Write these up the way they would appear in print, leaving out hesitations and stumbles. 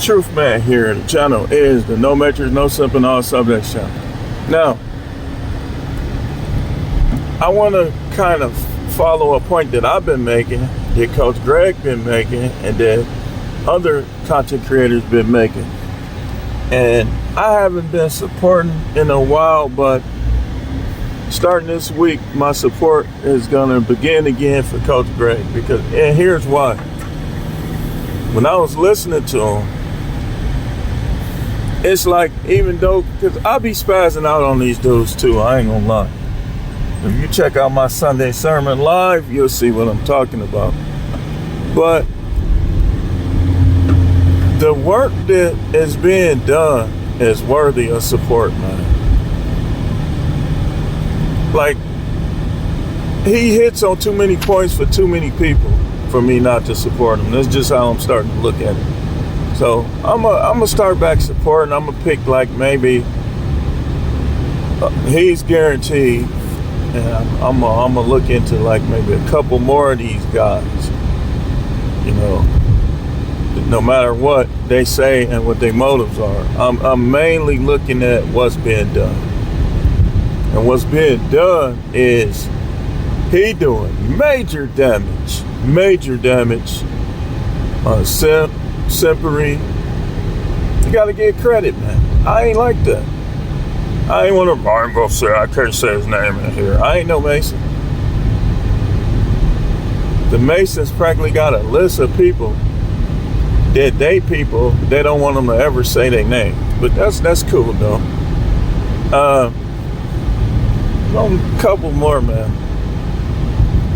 Truth Man here. The channel is the No Matrix, No Simping, All Subjects channel. Now, I want to kind of follow a point that I've been making, that Coach Greg been making, and that other content creators been making. And I haven't been supporting in a while, but starting this week, my support is going to begin again for Coach Greg. And here's why. When I was listening to him, it's like, even though, because I be spazzing out on these dudes too, I ain't gonna lie. If you check out my Sunday sermon live, you'll see what I'm talking about. But the work that is being done is worthy of support, man. Like, he hits on too many points for too many people for me not to support him. That's just how I'm starting to look at it. So I'm gonna start back supporting. I'm gonna pick like maybe he's guaranteed, and I'm gonna look into like maybe a couple more of these guys. You know, no matter what they say and what their motives are, I'm mainly looking at what's being done. And what's being done is he doing major damage on simpery. You gotta get credit, man. I ain't like that. I ain't gonna say, I can't say his name in here. I ain't no Mason. The Masons practically got a list of people that they don't want them to ever say their name. But that's cool though. A couple more, man.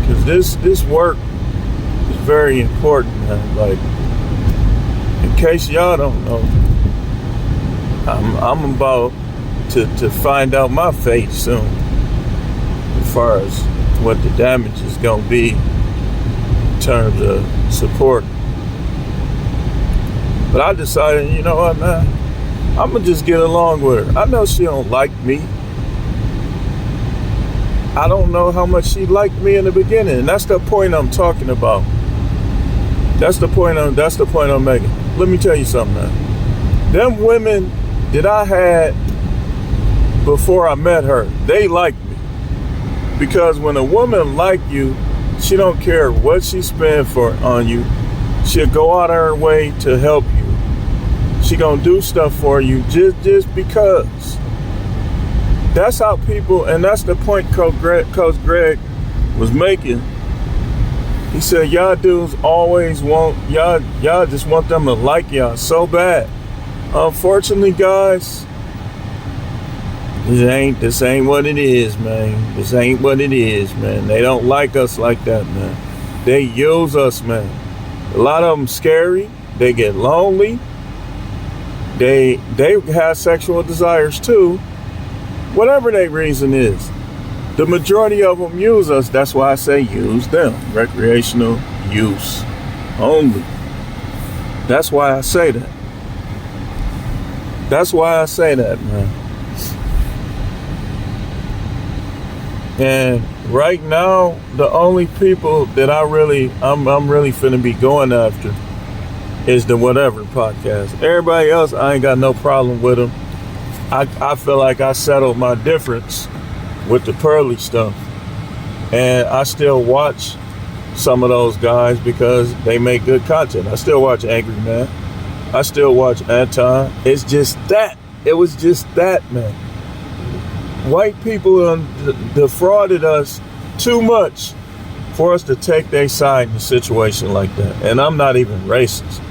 Cause this work is very important, man. Like, in case y'all don't know, I'm about to find out my fate soon, as far as what the damage is gonna be in terms of support. But I decided, you know what, man, I'm gonna just get along with her. I know she don't like me. I don't know how much she liked me in the beginning, and that's the point I'm talking about. That's the point I'm making. Let me tell you something, man. Them women that I had before I met her, they liked me. Because when a woman like you, she don't care what she spend on you. She'll go out of her way to help you. She gonna do stuff for you just because. That's how people, and that's the point Coach Greg was making. He said, y'all dudes always want, y'all just want them to like y'all so bad. Unfortunately, guys, this ain't what it is, man. This ain't what it is, man. They don't like us like that, man. They use us, man. A lot of them scary. They get lonely. They have sexual desires too. Whatever their reason is. The majority of them use us. That's why I say use them. Recreational use only. That's why I say that. That's why I say that, man. And right now, the only people that I'm really finna be going after is the Whatever podcast. Everybody else, I ain't got no problem with them. I feel like I settled my difference with the Pearly stuff. And I still watch some of those guys because they make good content. I still watch Angry Man. I still watch Anton. It's just that. It was just that, man. White people defrauded us too much for us to take their side in a situation like that. And I'm not even racist.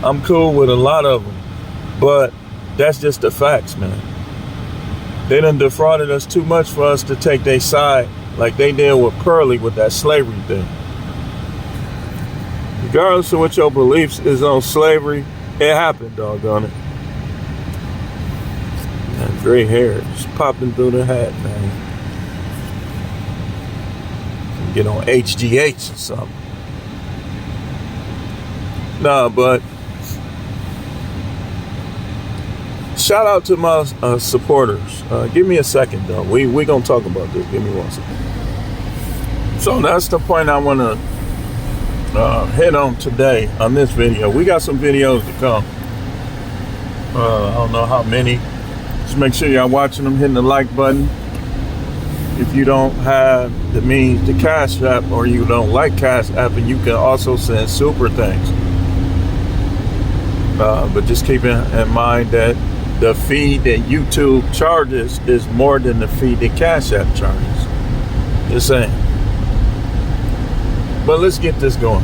I'm cool with a lot of them. But that's just the facts, man. They done defrauded us too much for us to take their side like they did with Pearly with that slavery thing. Regardless of what your beliefs is on slavery, it happened, doggone it. Man, gray hair just popping through the hat, man. Get on HGH or something. Nah, but shout out to my supporters. Give me a second, though. We gonna talk about this. Give me 1 second. So that's the point I want to hit on today on this video. We got some videos to come. I don't know how many. Just make sure y'all watching them, hitting the like button. If you don't have the means to Cash App, or you don't like Cash App, and you can also send super things. But just keep in mind that the fee that YouTube charges is more than the fee that Cash App charges. Just saying. But let's get this going.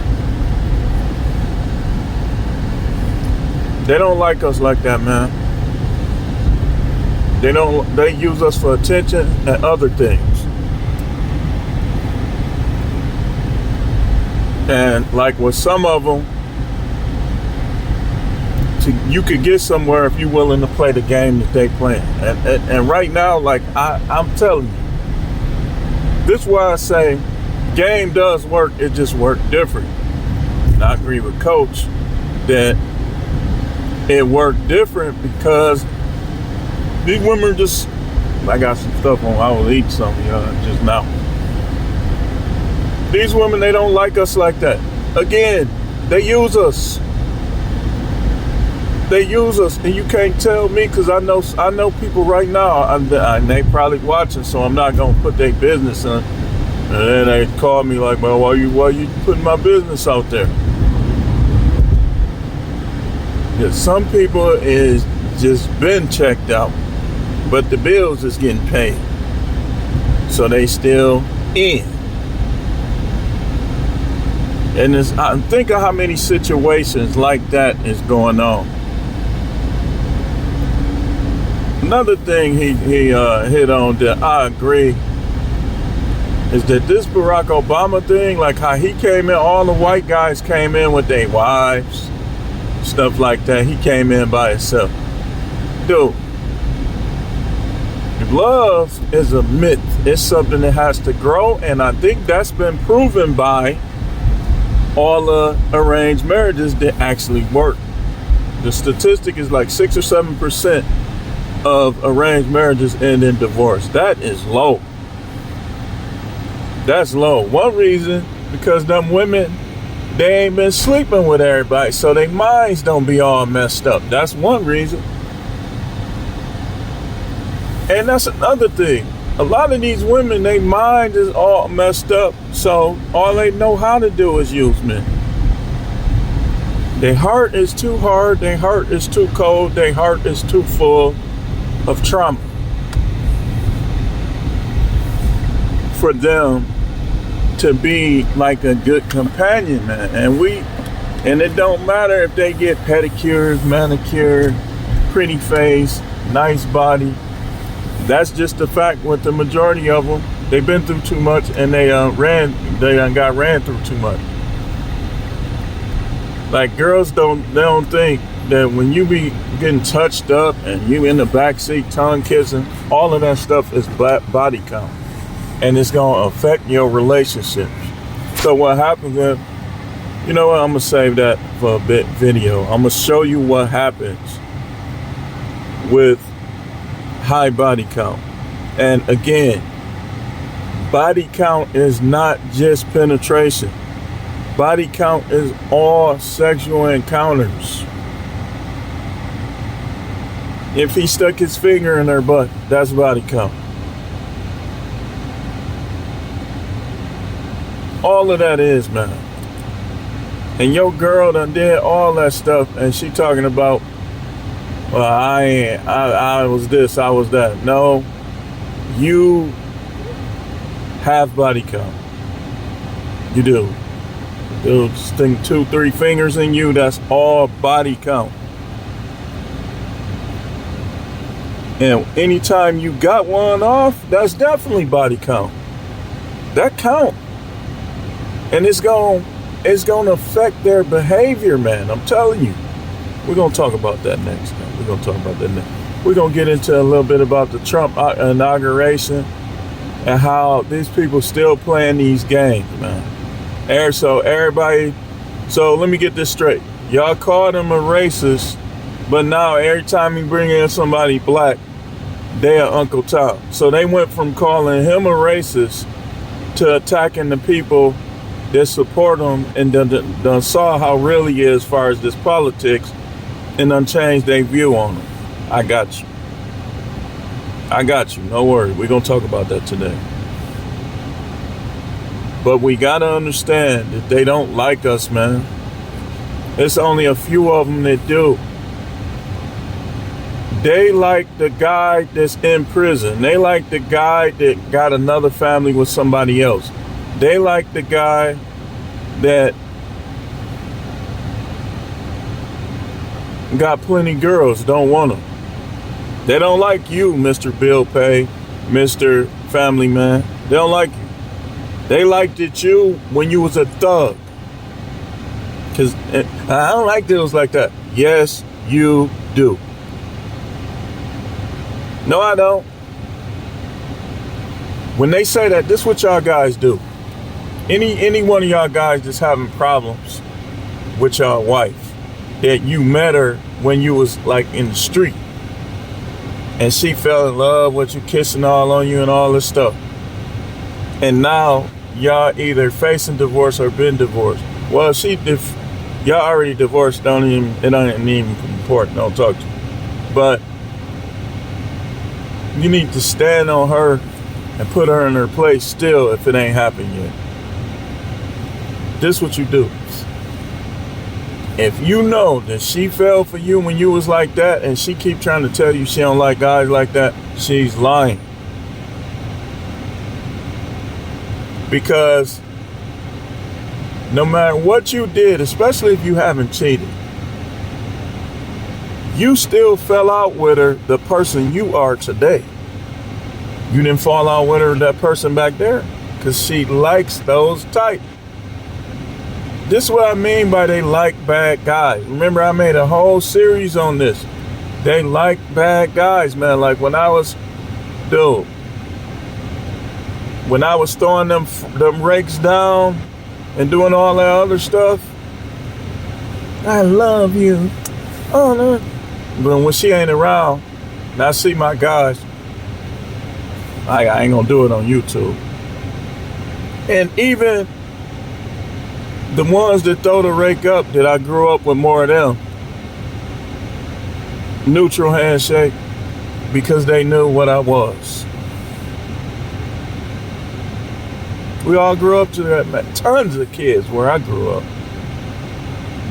They don't like us like that, man. They use us for attention and other things. And like with some of them, you could get somewhere if you're willing to play the game that they playing. And right now, like I'm telling you, this is why I say game does work, it just works different. And I agree with Coach that it worked different because these women just, I got some stuff on, I will eat some just now. These women, they don't like us like that. Again, they use us. They use us, and you can't tell me, because I know people right now, and they probably watching, so I'm not gonna put their business in. And then they call me like, well, why you putting my business out there? Yeah, some people is just been checked out, but the bills is getting paid, so they still in. And think of how many situations like that is going on. Another thing he hit on that I agree is that this Barack Obama thing, like how he came in, all the white guys came in with their wives, stuff like that. He came in by himself. Dude, love is a myth. It's something that has to grow, and I think that's been proven by all the arranged marriages that actually work. The statistic is like 6 or 7% of arranged marriages end in divorce. That is low. That's low. One reason, because them women, they ain't been sleeping with everybody, so their minds don't be all messed up. That's one reason. And that's another thing. A lot of these women, their mind is all messed up, so all they know how to do is use men. Their heart is too hard, their heart is too cold, their heart is too full of trauma for them to be like a good companion, man. And it don't matter if they get pedicures, manicures, pretty face, nice body. That's just the fact with the majority of them. They've been through too much, and they got ran through too much. Like, girls don't think that when you be getting touched up and you in the backseat tongue kissing, all of that stuff is body count, and it's gonna affect your relationships. So what happens is, you know what, I'm gonna save that for a bit video. I'm gonna show you what happens with high body count. And again, body count is not just penetration. Body count is all sexual encounters. If he stuck his finger in her butt, that's body count. All of that is, man. And your girl done did all that stuff, and she talking about, well, I was this, I was that. No, you have body count. You do. Dude, stick 2-3 fingers in you, that's all body count. And anytime you got one off, that's definitely body count. That count. And it's gonna affect their behavior, man. I'm telling you. We're gonna talk about that next. We're gonna get into a little bit about the Trump inauguration and how these people still playing these games, man. So let me get this straight. Y'all called him a racist, but now every time you bring in somebody black, they are Uncle Tom. So they went from calling him a racist to attacking the people that support him, and done saw how real he is as far as this politics, and unchanged their view on them. I got you. I got you. No worry. We're going to talk about that today. But we got to understand that they don't like us, man. It's only a few of them that do. They like the guy that's in prison. They like the guy that got another family with somebody else. They like the guy that got plenty girls, don't want them. They don't like you, Mr. Bill Pay, Mr. Family Man. They don't like you. They liked it you when you was a thug. Cause I don't like deals like that. Yes, you do. No, I don't. When they say that, this is what y'all guys do. Any one of y'all guys that's having problems with y'all wife, that you met her when you was like in the street, and she fell in love with you, kissing all on you and all this stuff, and now y'all either facing divorce or been divorced. Well, if y'all already divorced, it ain't even important. Don't talk to me. But you need to stand on her and put her in her place still if it ain't happened yet. This is what you do. If you know that she fell for you when you was like that, and she keep trying to tell you she don't like guys like that, she's lying. Because no matter what you did, especially if you haven't cheated, you still fell out with her, the person you are today. You didn't fall out with her, that person back there, because she likes those type. This is what I mean by they like bad guys. Remember, I made a whole series on this. They like bad guys, man. Like when I was throwing them rakes down and doing all that other stuff, I love you. Oh no. But when she ain't around, and I see my guys, I ain't gonna do it on YouTube. And even the ones that throw the rake up, that I grew up with more of them, neutral handshake, because they knew what I was. We all grew up to that, man. Tons of kids where I grew up.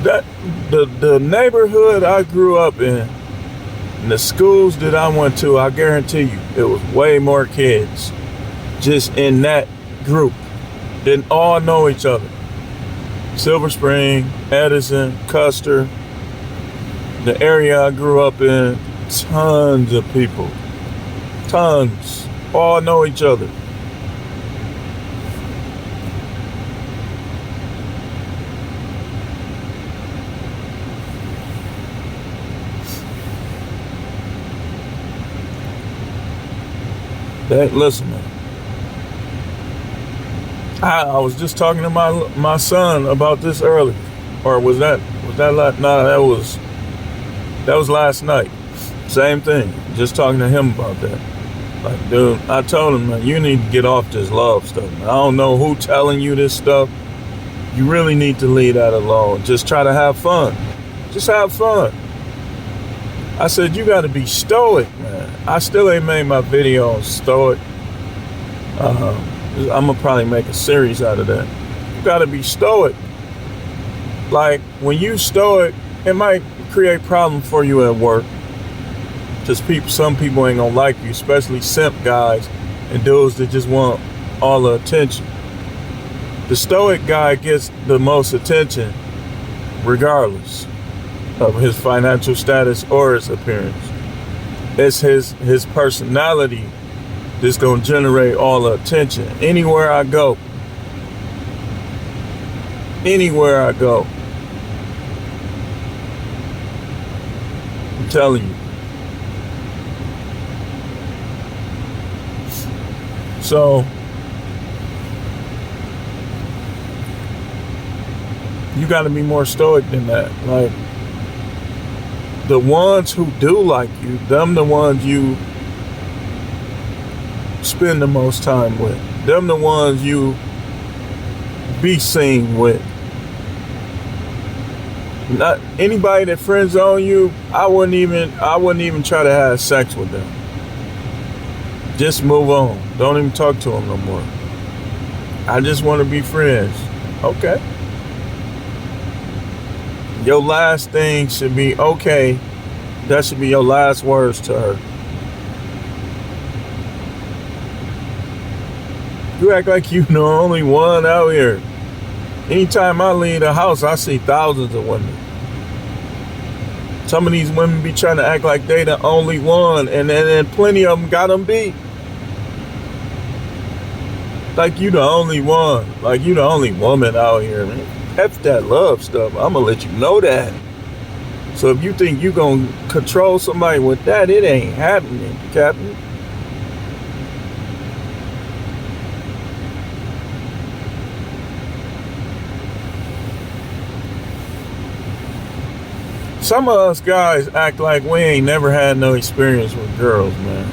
That the neighborhood I grew up in, and the schools that I went to, I guarantee you, it was way more kids just in that group. Didn't all know each other. Silver Spring, Edison, Custer, the area I grew up in, tons of people. Tons. All know each other. Listen, man. I was just talking to my son about this earlier, or was that was last night. Same thing. Just talking to him about that. Like, dude, I told him, man, you need to get off this love stuff. Man. I don't know who telling you this stuff. You really need to leave that alone. Just try to have fun. Just have fun. I said, you got to be stoic, man. I still ain't made my video on stoic. I'm going to probably make a series out of that. You got to be stoic. Like, when you stoic, it might create problems for you at work. Just some people ain't going to like you, especially simp guys and dudes that just want all the attention. The stoic guy gets the most attention regardless of his financial status or his appearance. It's his personality that's going to generate all the attention. Anywhere I go. I'm telling you. So, you got to be more stoic than that. Like, the ones who do like you, them the ones you spend the most time with. Them the ones you be seen with. Not anybody that friends on you, I wouldn't even try to have sex with them. Just move on. Don't even talk to them no more. I just want to be friends. Okay. Your last thing should be, okay, that should be your last words to her. You act like you the only one out here. Anytime I leave the house, I see thousands of women. Some of these women be trying to act like they the only one, and then plenty of them got them beat. Like you the only one. Like you the only woman out here, man. F that love stuff. I'm gonna let you know that. So if you think you gonna control somebody with that, it ain't happening, Captain. Some of us guys act like we ain't never had no experience with girls, man.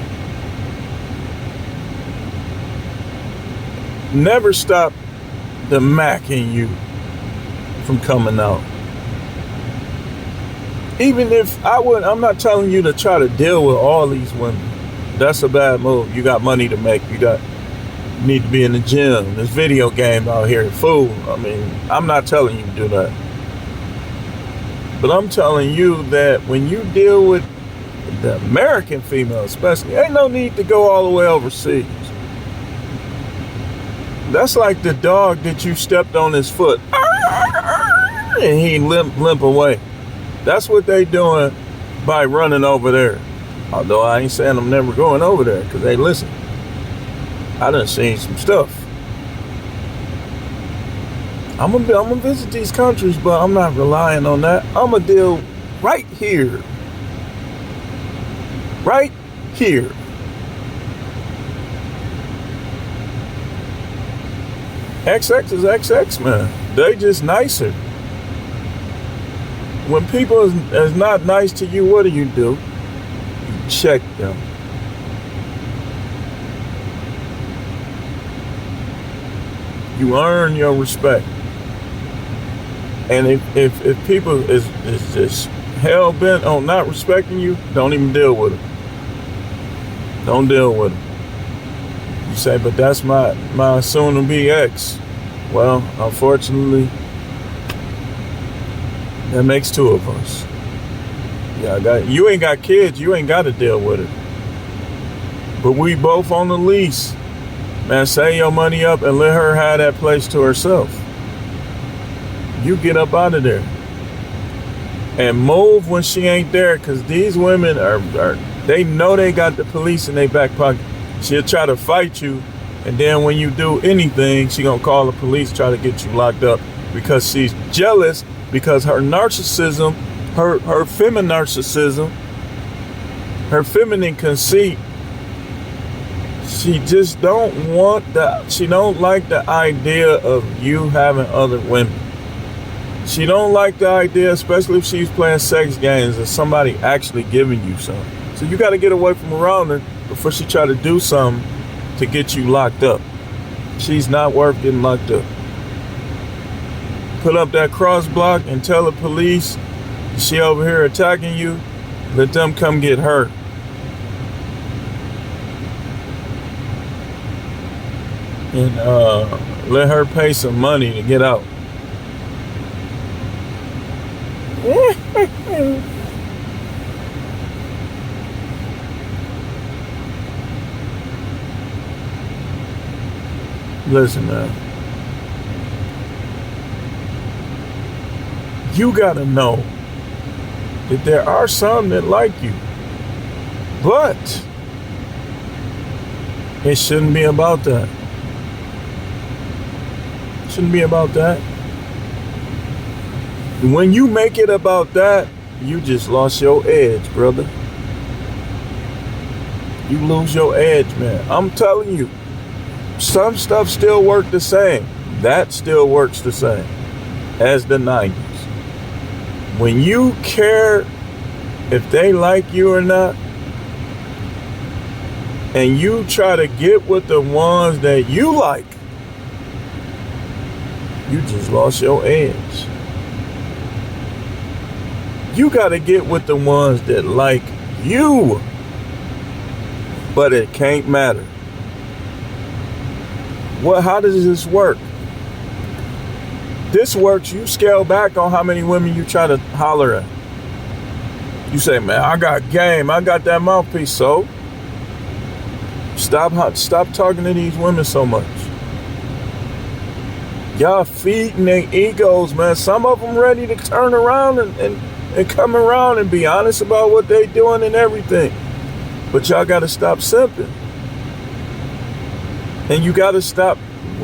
Never stop the Mac in you from coming out. Even if I'm not telling you to try to deal with all these women. That's a bad move. You got money to make. You need to be in the gym. There's video game out here. Food. I mean, I'm not telling you to do that. But I'm telling you that when you deal with the American female especially, ain't no need to go all the way overseas. That's like the dog that you stepped on his foot and he limp away. That's what they doing by running over there. Although I ain't saying I'm never going over there, because hey, listen, I done seen some stuff. I'm gonna visit these countries, but I'm not relying on that. I'm gonna deal right here. Right here. XX is XX, man. They just nicer. When people is not nice to you, what do? You check them. You earn your respect. And if people is just hell bent on not respecting you, don't even deal with them. Don't deal with them. You say, but that's my soon-to-be ex. Well, unfortunately, that makes two of us. Yeah, you ain't got kids. You ain't got to deal with it. But we both on the lease. Man, save your money up and let her have that place to herself. You get up out of there. And move when she ain't there, because these women they know they got the police in their back pocket. She'll try to fight you, and then when you do anything, she gonna call the police, try to get you locked up, because she's jealous, because her narcissism, her feminine narcissism, her feminine conceit, she just she don't like the idea of you having other women. She don't like the idea, especially if she's playing sex games, of somebody actually giving you something. So you got to get away from around her before she try to do something to get you locked up. She's not worth getting locked up. Put up that cross block and tell the police she over here attacking you. Let them come get her. And let her pay some money to get out. Listen, man. You gotta know that there are some that like you, but it shouldn't be about that. It shouldn't be about that. When you make it about that, you just lost your edge, brother. You lose your edge, man. I'm telling you, some stuff still works the same. That still works the same as the 90s. When you care if they like you or not, and you try to get with the ones that you like, you just lost your edge. You got to get with the ones that like you. But it can't matter. How does this work? This works, you scale back on how many women you try to holler at. You say, man, I got game, I got that mouthpiece, so stop talking to these women so much. Y'all feeding their egos, man. Some of them ready to turn around and come around and be honest about what they doing and everything. But y'all got to stop simping. And you got to stop,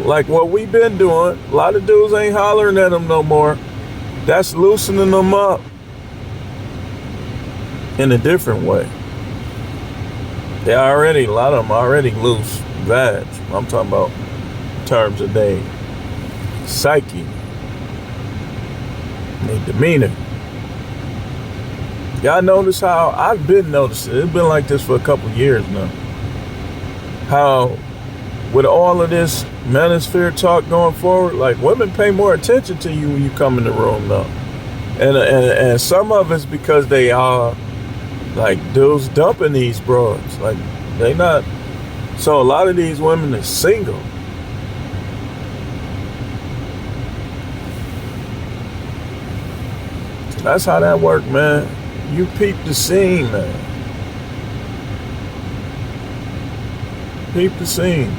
like what we've been doing. A lot of dudes ain't hollering at them no more. That's loosening them up in a different way. A lot of them already loose vag. I'm talking about in terms of their psyche, their demeanor. Y'all notice how I've been noticing, it's been like this for a couple years now, how with all of this manosphere talk going forward, like women pay more attention to you when you come in the room now. And some of it's because they are like dudes dumping these broads. Like they not, so a lot of these women are single. So that's how that work, man. You peep the scene, man. Peep the scene.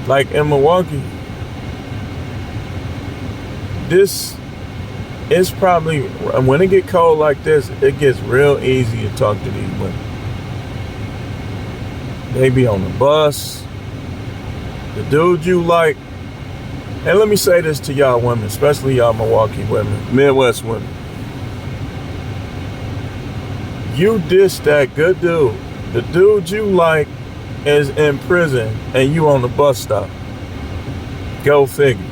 Like in Milwaukee, this is probably, when it get cold like this, it gets real easy to talk to these women. They be on the bus. The dude you like, and let me say this to y'all women, especially y'all Milwaukee women, Midwest women. You diss that good dude. The dude you like is in prison and you on the bus stop. Go figure.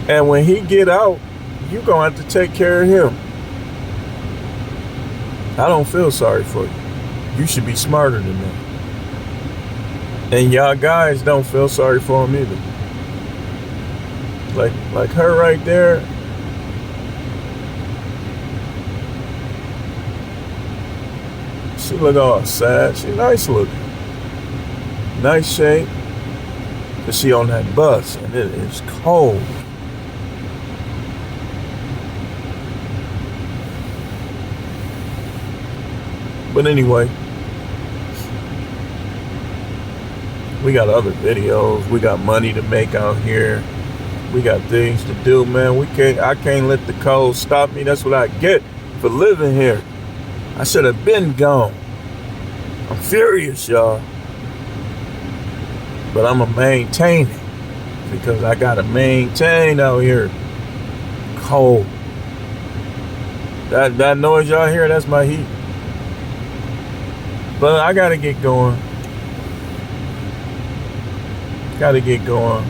And when he get out, you gonna have to take care of him. I don't feel sorry for you. You should be smarter than that. And y'all guys don't feel sorry for him either. Like her right there. She look all sad. She nice looking. Nice shape. But she on that bus and it is cold. But anyway, we got other videos. We got money to make out here. We got things to do, man. I can't let the cold stop me. That's what I get for living here. I should have been gone. I'm furious, y'all. But I'm going to maintain it. Because I got to maintain out here. Cold. That noise y'all hear, that's my heat. But I got to get going. Got to get going.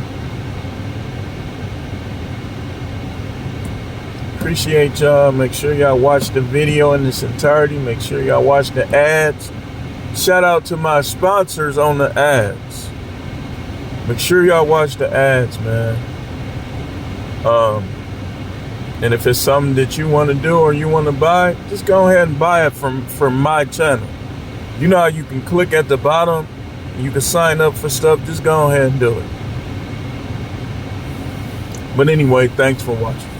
Appreciate y'all. Make sure y'all watch the video in its entirety. Make sure y'all watch the ads. Shout out to my sponsors on the ads. Make sure y'all watch the ads, man. And if it's something that you want to do or you want to buy, just go ahead and buy it from my channel. You know how you can click at the bottom, you can sign up for stuff. Just go ahead and do it. But anyway, thanks for watching.